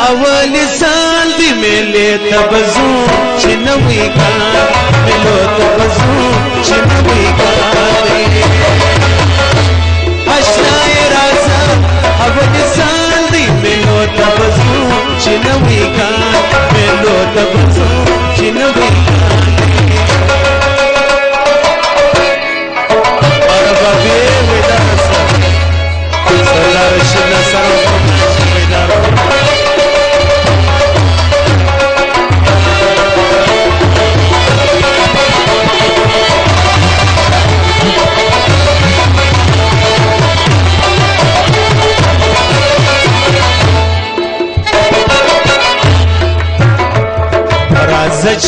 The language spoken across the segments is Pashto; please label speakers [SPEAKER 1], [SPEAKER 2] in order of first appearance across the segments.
[SPEAKER 1] اول سال دی میلے تبزو چنوی کان ملو تبزو چنوی کان اشنای رازا اول سال دی ملو تبزو چنوی کان ملو تبزو چنوی کان اور بابی ویدار سر سردار رشید نصر ویدار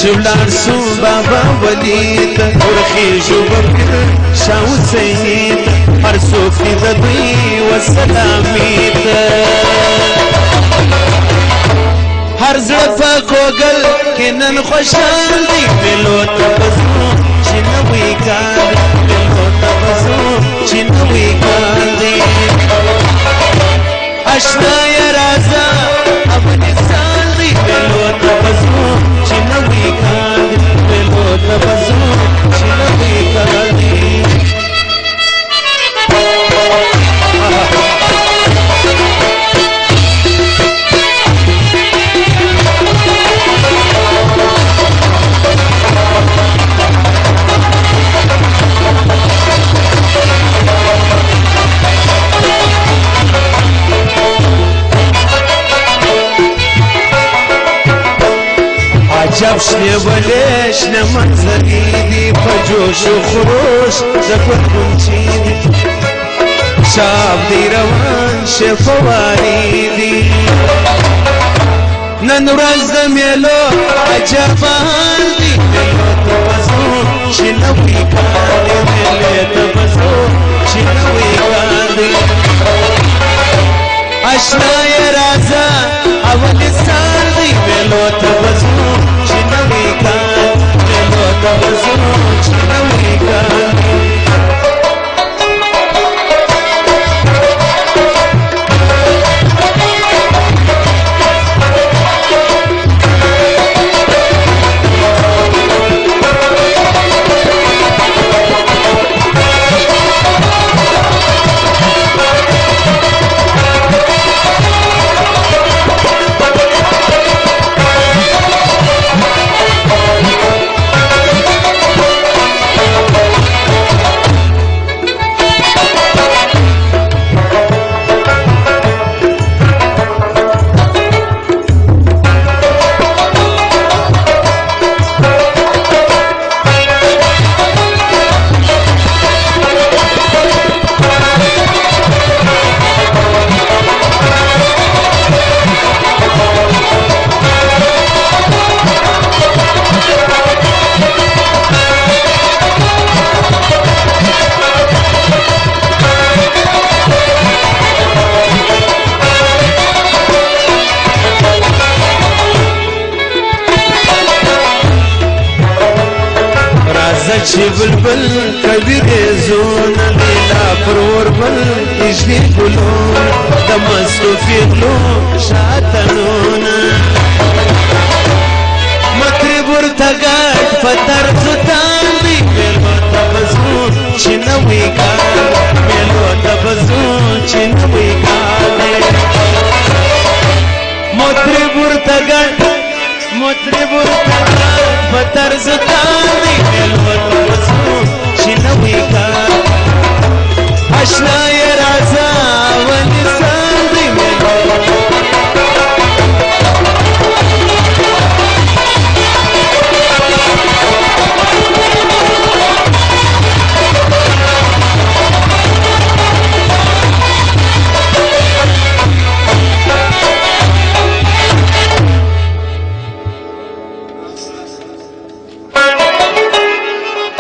[SPEAKER 1] چولار سو بابا ولید ورخیجو بکر شاو سید هر صوفی ددوی و سلامیت هر زرفا کوگل کنن خوشان دی ملو تبزو چنوی کار ملو تبزو چنوی کار دی اشنای رازا افغانستان دی ملو تبزو چنوی کار ملو تبزو چنوی کار دی عجب شنه ولی شنه منظری دی پجوش و خروش زفر کنچی دی شاب دی روان شفواری دی نن ورځ د میلو عجب حال دی ملو تبزو چنوی کار دی ملو تبزو چنوی کار دی اشنای رازا اول سال دی ملو تبزو چنوی کار ملو تبزو چنوی کار چی بلبل کبیر زون لیلا پرور بل اجنی گلون دمستو فیغلو شاتنون مکری برتگاٹ فتر زتان دی ملو تبزون چنوی کار ملو تبزون چنوی کار مکری برتگاٹ فتر زتان دی ملو تبزون چنوی کار اشنا